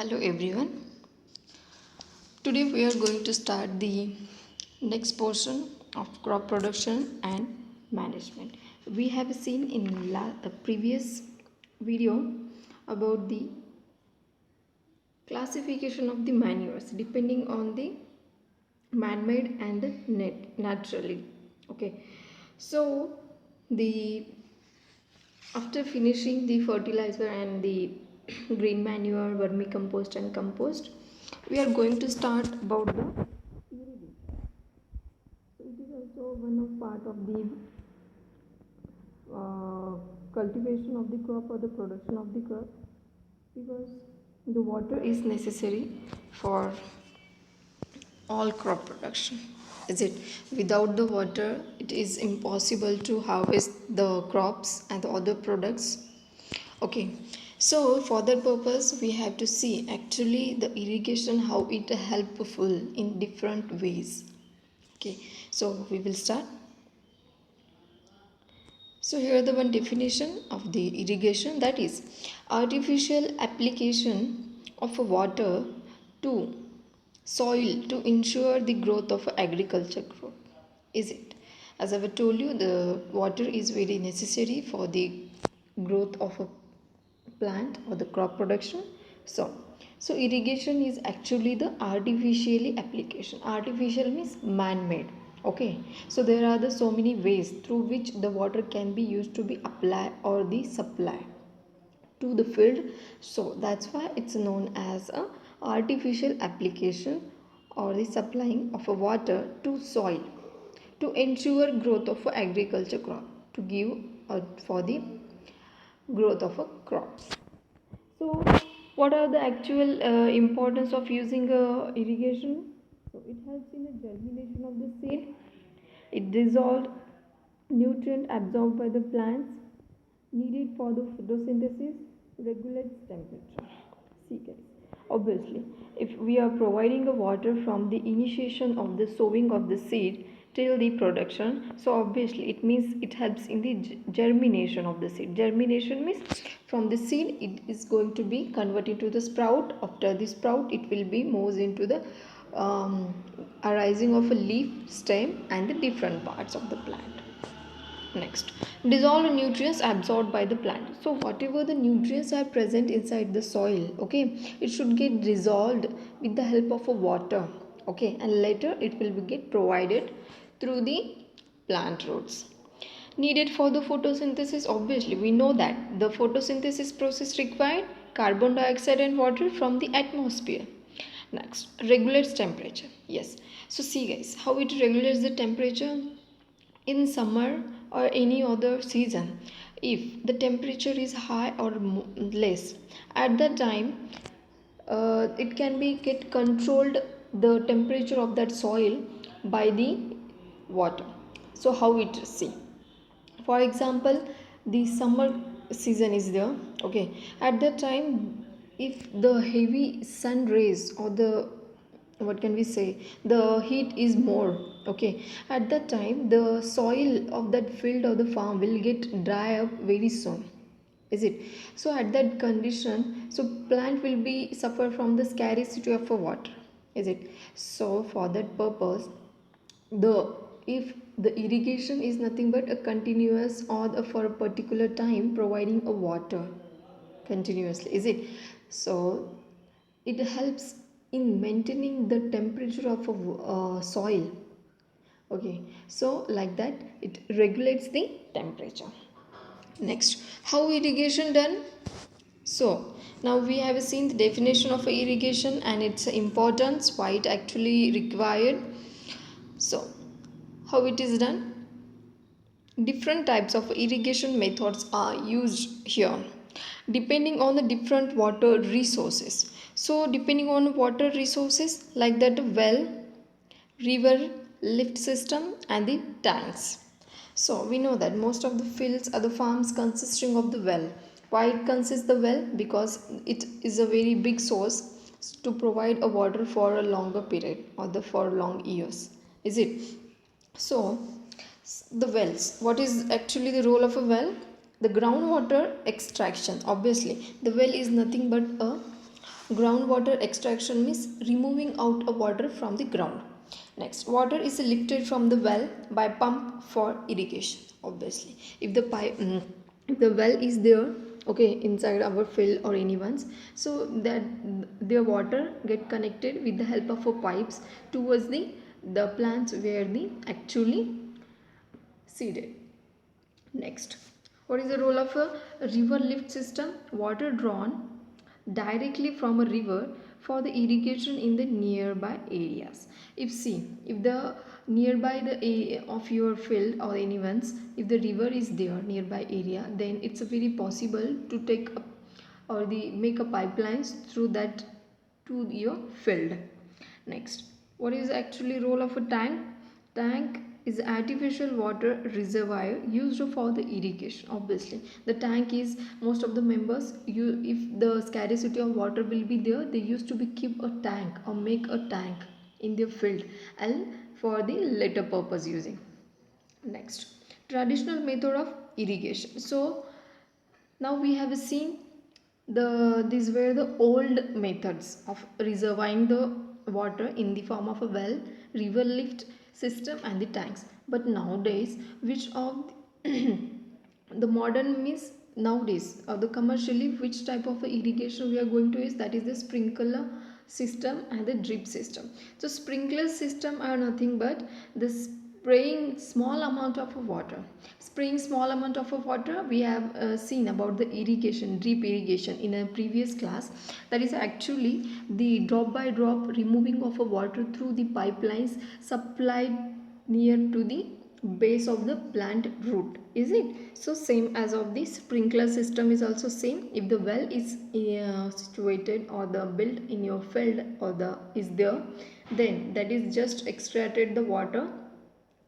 Hello everyone. Today we are going to start the next portion of crop production and management. We have seen in the previous video about the classification of the manures depending on the man-made and the naturally. Okay. So the after finishing the fertilizer and the green manure, vermicompost and compost, we are going to start about the irrigation. So it is also one of part of the cultivation of the crop or the production of the crop, because the water is necessary for all crop production. Is it? Without the water it is impossible to harvest the crops and the other products. Okay, so for that purpose we have to see actually the irrigation how it helpful in different ways. Okay, so we will start. So here the one definition of the irrigation, that is artificial application of water to soil to ensure the growth of agriculture crop. Is it? As I have told you, the water is very necessary for the growth of a plant or the crop production. So irrigation is actually the artificially application. Artificial means man-made. Okay, so there are the so many ways through which the water can be used to be applied or the supply to the field. So that's why it's known as a artificial application or the supplying of a water to soil to ensure growth of a agriculture crop, to give for the growth of a crop. So what are the actual importance of using irrigation? So it helps in the germination of the seed. It dissolves nutrient absorbed by the plants needed for the photosynthesis, regulates temperature. See guys, obviously if we are providing a water from the initiation of the sowing of the seed till the production, so obviously it means it helps in the germination of the seed. Germination means from the seed it is going to be converted to the sprout. After the sprout it will be moves into the arising of a leaf, stem and the different parts of the plant. Next, dissolved nutrients absorbed by the plant. So whatever the nutrients are present inside the soil, okay, it should get dissolved with the help of a water. Okay, and later it will be get provided through the plant roots. Needed for the photosynthesis, obviously we know that the photosynthesis process required carbon dioxide and water from the atmosphere. Next, regulates temperature. Yes, so see guys how it regulates the temperature. In summer or any other season, if the temperature is high or less, at that time it can be get controlled the temperature of that soil by the water. So how it see, for example the summer season is there. Okay, at that time if the heavy sun rays or the what can we say, the heat is more, okay, at that time the soil of that field or the farm will get dry up very soon. Is it? So at that condition, so plant will be suffer from the scarcity of water. Is it? So for that purpose, the if the irrigation is nothing but a continuous or for a particular time providing a water continuously. Is it? So it helps in maintaining the temperature of a soil. Okay, so like that it regulates the temperature. Next, how irrigation done? So now we have seen the definition of irrigation and its importance, why it actually required. So how it is done? Different types of irrigation methods are used here depending on the different water resources. So depending on water resources like that well, river, lift system and the tanks. So we know that most of the fields or the farms consisting of the well. Why it consists the well? Because it is a very big source to provide a water for a longer period or the for long years. Is it? So the wells, what is actually the role of a well? The groundwater extraction. Obviously the well is nothing but a Groundwater extraction means removing out of water from the ground. Next, water is lifted from the well by pump for irrigation. Obviously, if the pipe, if the well is there, okay, inside our field or anyone's, so that the water get connected with the help of a pipes towards the plants where the actually seeded. Next, what is the role of a river lift system? Water drawn directly from a river for the irrigation in the nearby areas. If the nearby of your field or anyone's, if the river is there nearby area, then it's very possible to take up or the make a pipelines through that to your field. Next, what is actually role of a tank? Tank is artificial water reservoir used for the irrigation. Obviously, the tank is most of the members. If the scarcity of water will be there, they used to be keep a tank or make a tank in their field and for the later purpose using. Next, traditional method of irrigation. So now we have seen these were the old methods of reserving the water in the form of a well, river lift system and the tanks. But nowadays, which of the modern means nowadays the commercially which type of irrigation we are going to use, that is the sprinkler system and the drip system. So sprinkler system are nothing but the spraying small amount of water. Spraying small amount of water, we have seen about the irrigation, drip irrigation in a previous class. That is actually the drop by drop removing of water through the pipelines supplied near to the base of the plant root. Is it? So same as of the sprinkler system is also same. If the well is situated or the built in your field or the is there, then that is just extracted the water,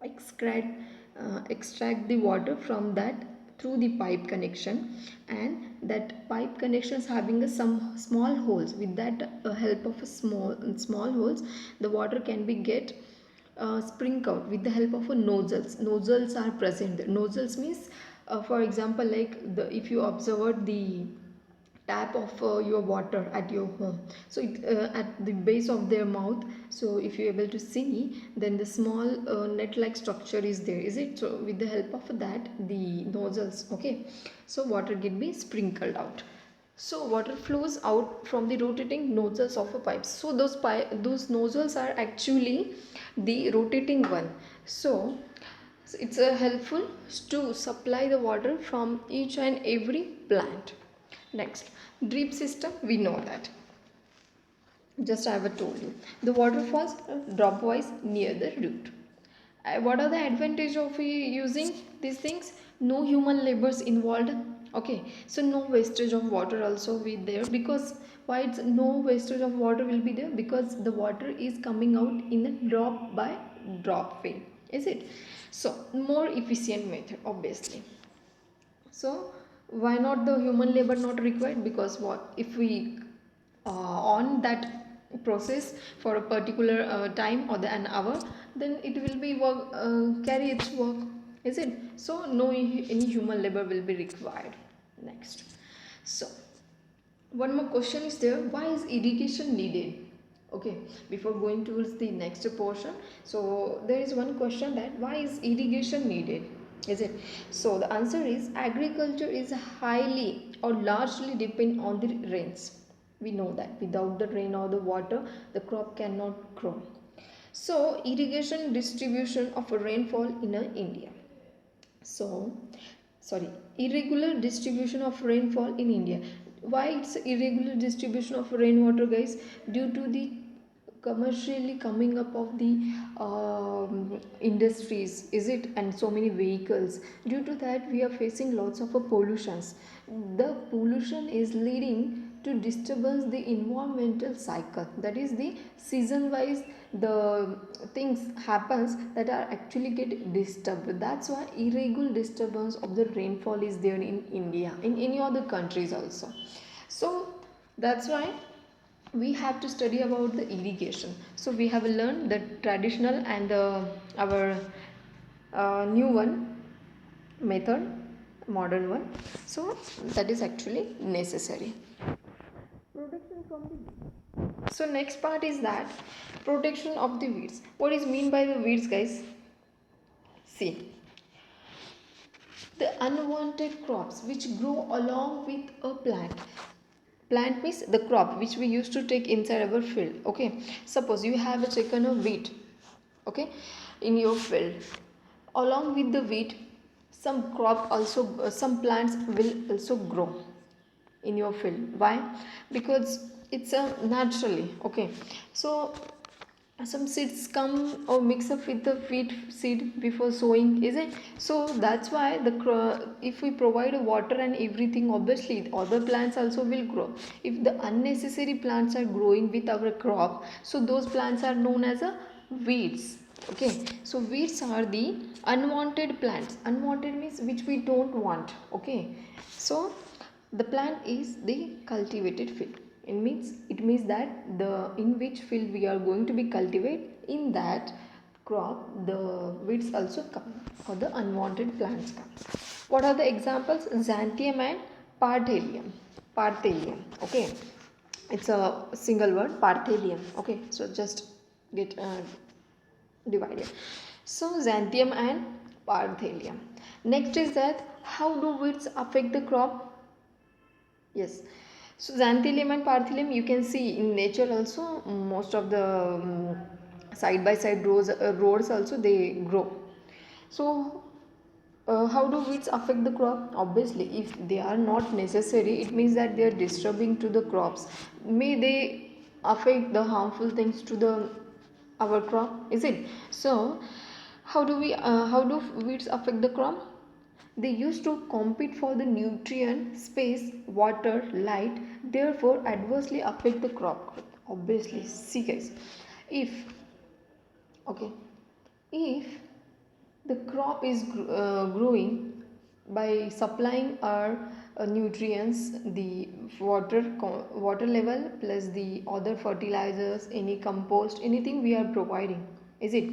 extract the water from that through the pipe connection, and that pipe connection is having some small holes. With that help of a small holes, the water can be get sprinkled with the help of a nozzles. Nozzles are present there. Nozzles means for example, like if you observe the tap of your water at your home, so at the base of their mouth, so if you're able to see, then the small net like structure is there, is it? So with the help of that, the nozzles, okay, so water can be sprinkled out. So water flows out from the rotating nozzles of a pipe. So those nozzles are actually the rotating one. So it's helpful to supply the water from each and every plant. Next, drip system, we know that. Just I have told you. The water falls dropwise near the root. What are the advantage of using these things? No human labors involved. Okay, so no wastage of water also be there, because why it's no wastage of water will be there, because the water is coming out in a drop by drop way, is it? So more efficient method, obviously. So why not the human labor not required? Because what if we on that process for a particular time or an hour, then it will be work, carry its work, is it? So no any human labor will be required. Next, so one more question is there: why is irrigation needed? Okay, before going towards the next portion, so there is one question, that why is irrigation needed, is it? So the answer is agriculture is highly or largely depend on the rains. We know that without the rain or the water, the crop cannot grow. So irrigation distribution of rainfall in India. So sorry, irregular distribution of rainfall in India. Why it's irregular distribution of rainwater, guys? Due to the commercially coming up of the industries, is it, and so many vehicles. Due to that, we are facing lots of pollutions. The pollution is leading to disturbance the environmental cycle, that is the season wise the things happens that are actually get disturbed. That's why irregular disturbance of the rainfall is there in India, in any other countries also. So that's why we have to study about the irrigation. So we have learned the traditional and our new one method, modern one. So that is actually necessary. Protection from the weeds. So next part is that protection of the weeds. What is mean by the weeds, guys? See, the unwanted crops which grow along with a plant. Plant means the crop which we used to take inside our field. Okay, suppose you have taken a wheat, okay, in your field. Along with the wheat, some crop also, some plants will also grow in your field. Why? Because it's a naturally, okay. So some seeds come or mix up with the wheat seed before sowing, is it? So that's why if we provide water and everything, obviously other plants also will grow. If the unnecessary plants are growing with our crop, so those plants are known as a weeds. Okay, so weeds are the unwanted plants. Unwanted means which we don't want. Okay, so the plant is the cultivated field. It means that the in which field we are going to be cultivate, in that crop the weeds also come, or the unwanted plants come. What are the examples? Xanthium and parthelium. Parthelium, okay, it's a single word, parthelium. Okay, so just get divided. So xanthium and parthelium. Next is that how do weeds affect the crop? Yes. So xanthellum and parthelium you can see in nature also. Most of the side by side roads also they grow. So how do weeds affect the crop? Obviously, if they are not necessary, it means that they are disturbing to the crops. May they affect the harmful things to the our crop, is it? So how do weeds affect the crop? They used to compete for the nutrient, space, water, light, therefore adversely affect the crop growth. Obviously, see guys, if okay, if the crop is growing by supplying our nutrients, the water level plus the other fertilizers, any compost, anything we are providing, is it?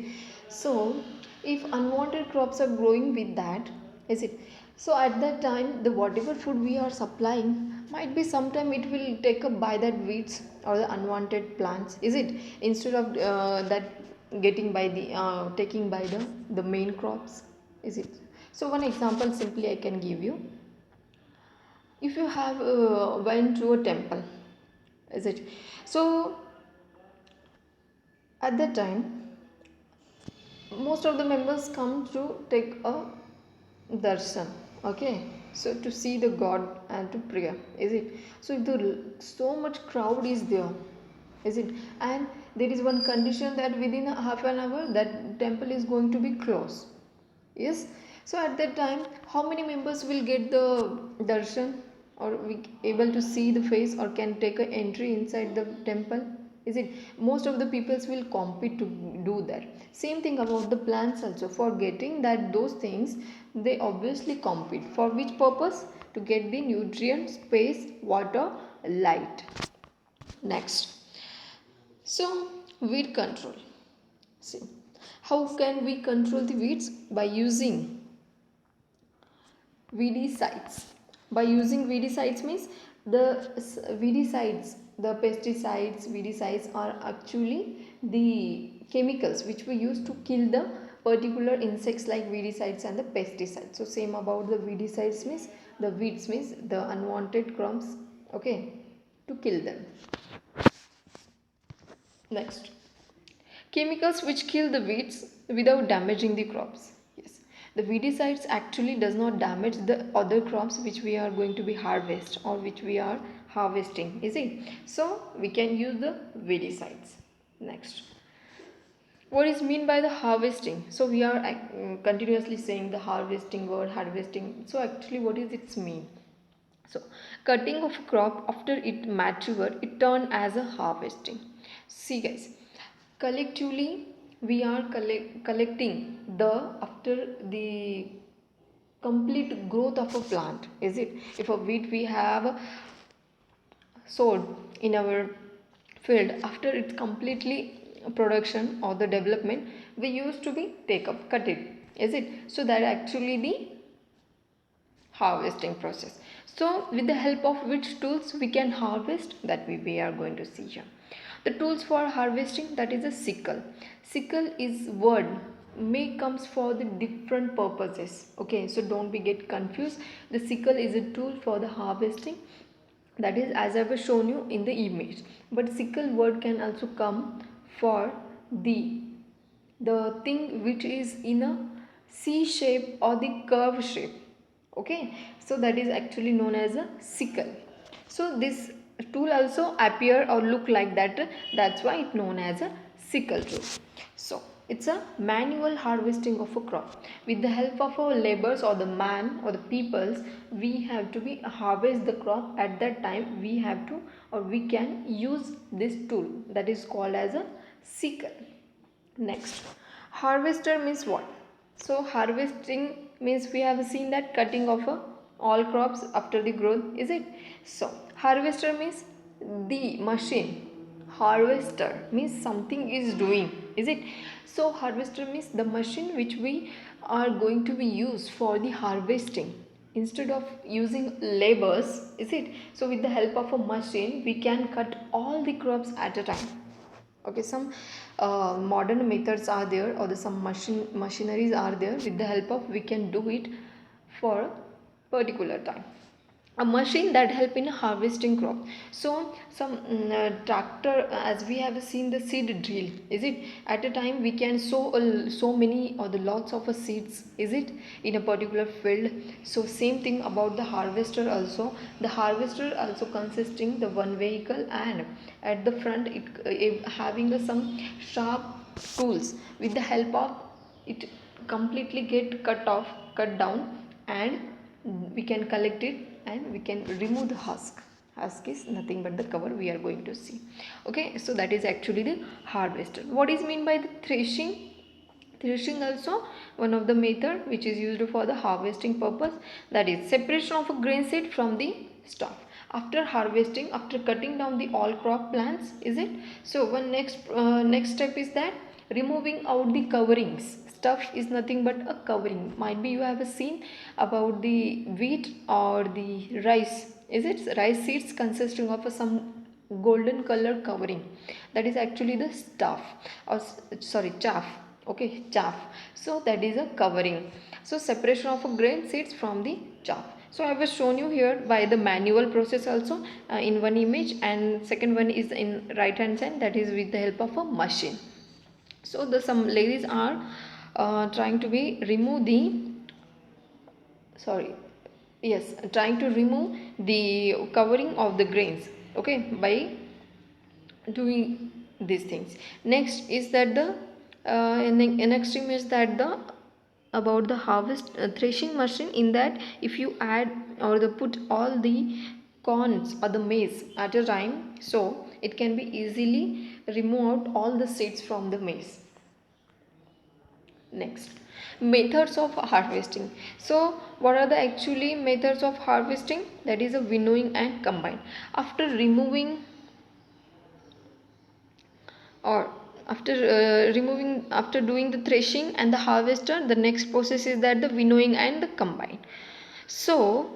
So if unwanted crops are growing with that, is it? So at that time the whatever food we are supplying might be sometime it will take up by that weeds or the unwanted plants, is it? Instead of that getting by the taking by the main crops, is it? So one example simply I can give you. If you have went to a temple, is it? So at that time most of the members come to take a darshan, okay, so to see the god and to pray, is it? So if the so much crowd is there, is it, and there is one condition that within a half an hour that temple is going to be closed, yes. So at that time how many members will get the darshan, or we able to see the face, or can take a entry inside the temple, is it? Most of the peoples will compete to do that. Same thing about the plants also. For getting that those things, they obviously compete. For which purpose? To get the nutrient, space, water, light. Next, so weed control. See, how can we control the weeds? By using weedicides. By using weedicides means the weedicides, the pesticides, weedicides are actually the chemicals which we use to kill the particular insects like weedicides and the pesticides. So same about the weedicides means the weeds means the unwanted crops, okay, to kill them. Next, chemicals which kill the weeds without damaging the crops. Yes, the weedicides actually does not damage the other crops which we are going to be harvest or which we are harvesting, is it? So we can use the weedicides. Next, what is mean by the harvesting? So we are continuously saying the harvesting word, harvesting. So actually what is its mean? So cutting of crop after it mature, it turn as a harvesting. See guys, collectively we are collecting the after the complete growth of a plant, is it? If a wheat we have sowed in our field, after its completely production or the development, we used to be take up cut it, is it? So that actually the harvesting process. So with the help of which tools we can harvest, that we are going to see here. The tools for harvesting, that is a sickle. Sickle is word may comes for the different purposes. Okay, so don't be get confused. The sickle is a tool for the harvesting, that is as I was shown you in the image. But sickle word can also come for the thing which is in a C shape or the curve shape. Okay, so that is actually known as a sickle. So this tool also appear or look like that, that's why it's known as a sickle tool. So it's a manual harvesting of a crop. With the help of our laborers or the man or the peoples, we have to be harvest the crop. At that time we have to or we can use this tool, that is called as a sickle. Next, harvester means what? So harvesting means we have seen that cutting of all crops after the growth, is it? So harvester means the machine. Harvester means something is doing, is it? So harvester means the machine which we are going to be used for the harvesting. Instead of using labors, is it? So with the help of a machine we can cut all the crops at a time. Okay, some modern methods are there, or some machineries are there, with the help of we can do it for a particular time. A machine that help in harvesting crop. So some tractor, as we have seen the seed drill, is it? At a time we can sow so many or the lots of seeds, is it, in a particular field. So same thing about the harvester also. The harvester also consisting the one vehicle, and at the front it having some sharp tools. With the help of it completely get cut down, and we can collect it and we can remove the husk. Husk is nothing but the cover we are going to see. Okay, so that is actually the harvester. What is mean by the threshing? Threshing also one of the method which is used for the harvesting purpose, that is separation of a grain seed from the stalk. After harvesting, after cutting down the all crop plants, is it? So one next step is that removing out the coverings. Stuff is nothing but a covering. Might be you have seen about the wheat or the rice, is it? Rice seeds consisting of some golden color covering, that is actually the stuff, or sorry, chaff. Okay, chaff. So that is a covering. So separation of a grain seeds from the chaff. So I was shown you here by the manual process also in one image, and second one is in right hand side, that is with the help of a machine. So the some ladies are trying to be remove the sorry yes trying to remove the covering of the grains, okay, by doing these things. Next is that the next thing is that the about the harvest threshing machine, in that if you add or the put all the corns or the maize at a time, so it can be easily remove out all the seeds from the maize. Next, methods of harvesting. So what are the actually methods of harvesting? That is a winnowing and combine. After removing or after doing the threshing and the harvester, the next process is that the winnowing and the combine. So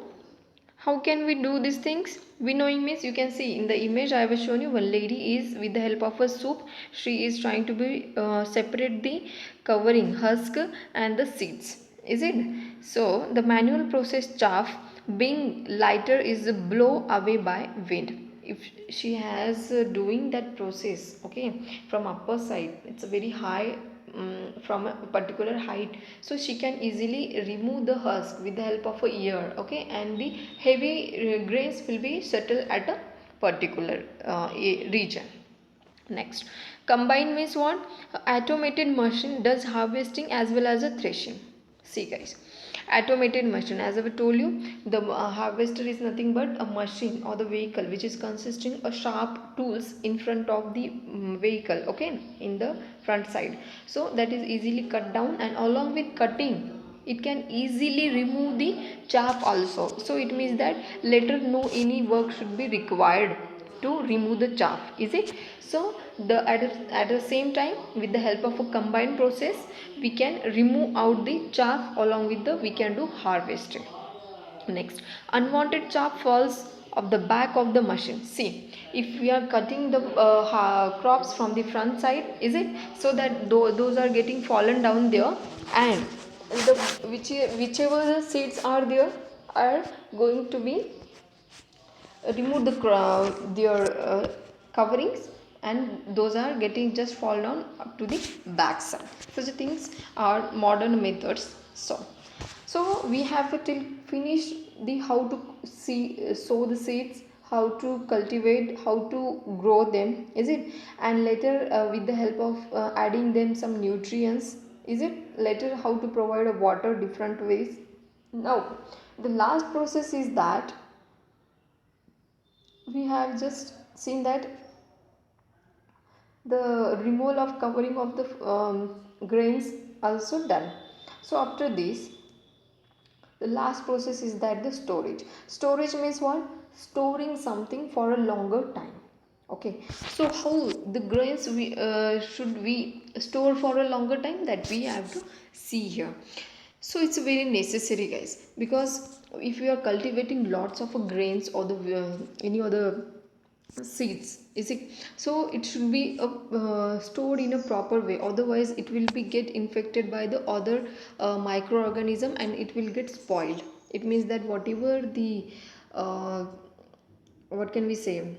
how can we do these things? Winnowing means, you can see in the image I have shown you, one lady is with the help of a soup, she is trying to be separate the covering, husk and the seeds, is it? So the manual process chaff being lighter is blow away by wind. If she has doing that process, okay, from upper side, it's a very high from a particular height, so she can easily remove the husk with the help of a ear, okay, and the heavy grains will be settled at a particular region. Next, combine means what? Automated machine does harvesting as well as a threshing. See guys, automated machine, as I told you, the harvester is nothing but a machine or the vehicle which is consisting of sharp tools in front of the vehicle, okay, in the front side. So that is easily cut down, and along with cutting it can easily remove the chaff also. So it means that later no any work should be required to remove the chaff, is it? So at the same time, with the help of a combined process, we can remove out the chaff, along with the we can do harvesting. Next, unwanted chaff falls of the back of the machine. See, if we are cutting the crops from the front side, is it so that those are getting fallen down there, and the whichever the seeds are there are going to be remove their coverings, and those are getting just fall down up to the back side. Such things are modern methods. So we have till finish the how to sow the seeds, how to cultivate, how to grow them, is it, and later with the help of adding them some nutrients, is it, later how to provide a water different ways. Now the last process is that we have just seen that the removal of covering of the grains also done. So after this, the last process is that the storage means what, storing something for a longer time. Okay, so how the grains we should we store for a longer time, that we have to see here. So it's very necessary, guys, because if you are cultivating lots of grains or the any other seeds, is it, so it should be stored in a proper way, otherwise it will be get infected by the other microorganism and it will get spoiled. It means that whatever the uh, what can we say,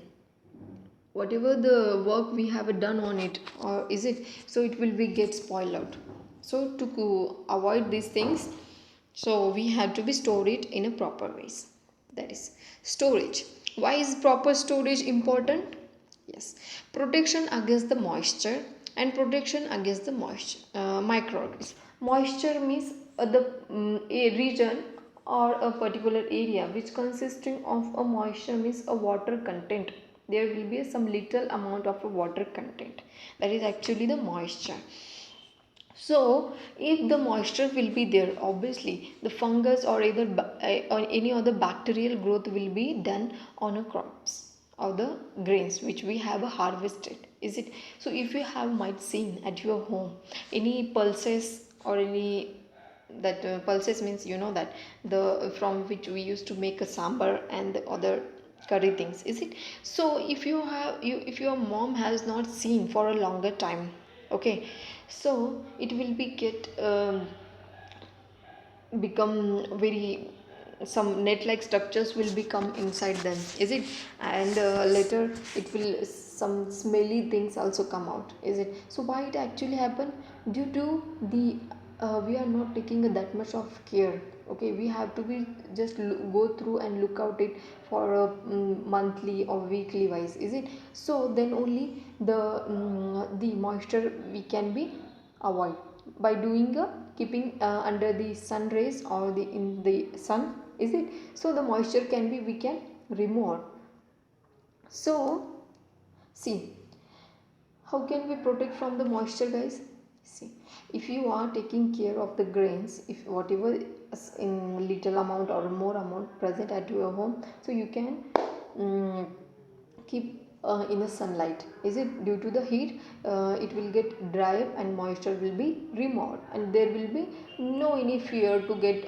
whatever the work we have done on it, or is it, so it will be get spoiled out. So to avoid these things, so we have to be store it in a proper ways. That is storage. Why is proper storage important? Yes, protection against the moisture and protection against the moisture microorganisms. Moisture means a region or a particular area which consisting of a moisture means a water content. There will be some little amount of a water content, that is actually the moisture. So if the moisture will be there, obviously the fungus or either or any other bacterial growth will be done on a crops or the grains which we have harvested, is it. So if you have might seen at your home any pulses or any that pulses means, you know, that the from which we used to make a sambar and the other curry things, is it. So if you have if your mom has not seen for a longer time, okay, so it will be get become very, some net like structures will become inside them, is it, and later it will some smelly things also come out, is it. So why it actually happen, due to the we are not taking that much of care. Okay, we have to be just go through and look out it for a monthly or weekly wise, is it. So then only the moisture we can be avoid by doing a keeping under the sun rays or the in the sun, is it. So the moisture can be, we can remove. So see, how can we protect from the moisture, guys? See, if you are taking care of the grains, if whatever is in little amount or more amount present at your home, so you can keep in the sunlight, is it. Due to the heat it will get dry up and moisture will be removed, and there will be no any fear to get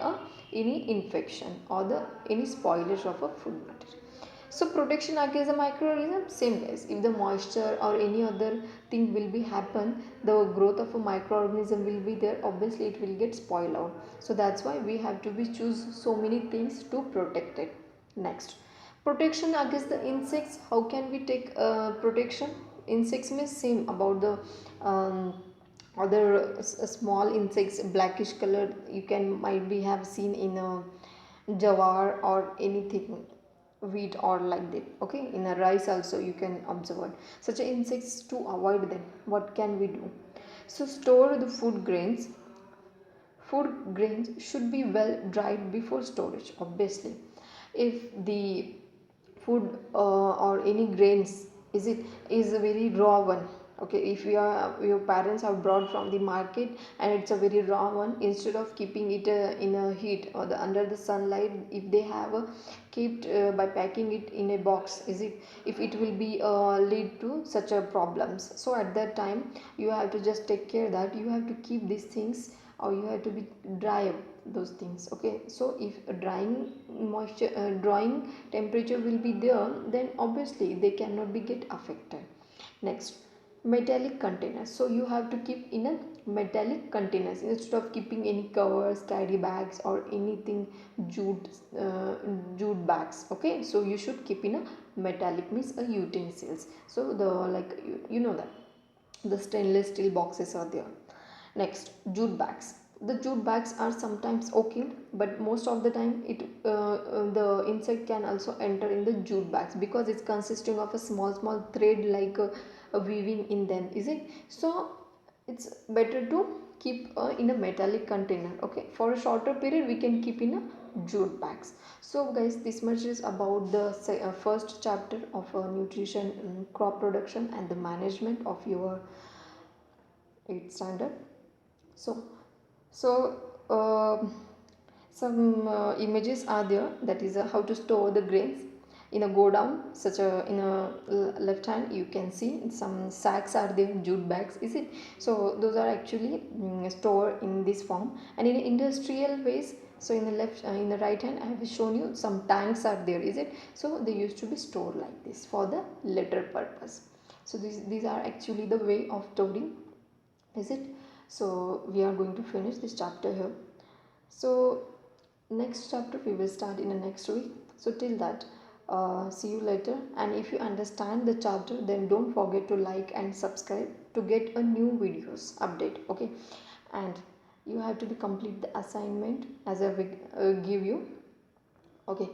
any infection or the any spoilage of a food material. So protection against the microorganism, same guys, if the moisture or any other thing will be happen, the growth of a microorganism will be there, obviously it will get spoiled out. So that's why we have to be choose so many things to protect it. Next, protection against the insects. How can we take protection? Insects means same about the other small insects, blackish color, you can might be have seen in a jawar or anything, wheat or like that. Okay, in a rice also you can observe such insects. To avoid them, what can we do? So store the food grains. Food grains should be well dried before storage, obviously. If the food or any grains, is it, is a very raw one, okay, if your parents have brought from the market and it's a very raw one, instead of keeping it in a heat or the under the sunlight, if they have kept by packing it in a box, is it, if it will be lead to such a problems. So at that time you have to just take care that you have to keep these things, or you have to be dry those things. Okay, so if a drying moisture drawing temperature will be there, then obviously they cannot be get affected. Next, metallic containers. So you have to keep in a metallic containers instead of keeping any covers, carry bags or anything jute jute bags. Okay, so you should keep in a metallic, means a utensils. So the like you know that the stainless steel boxes are there. Next, jute bags. The jute bags are sometimes okay, but most of the time the insect can also enter in the jute bags because it's consisting of a small thread like a weaving in them, is it? So it's better to keep in a metallic container. Okay, for a shorter period we can keep in a jute bags. So guys, this much is about the first chapter of nutrition, crop production and the management of your 8th standard. So so some images are there, that is how to store the grains in a go down. Such a in a left hand you can see some sacks are there, jute bags, is it? So those are actually stored in this form. And in industrial ways, so in the left in the right hand I have shown you some tanks are there, is it? So they used to be stored like this for the later purpose. So these are actually the way of storing, is it? So we are going to finish this chapter here. So next chapter we will start in the next week. So till that, see you later. And if you understand the chapter, then don't forget to like and subscribe to get a new videos update. Okay, and you have to be complete the assignment as I will give you. Okay,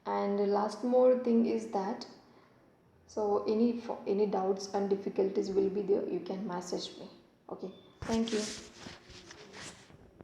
and the last more thing is that, so any doubts and difficulties will be there, you can message me. Okay, thank you.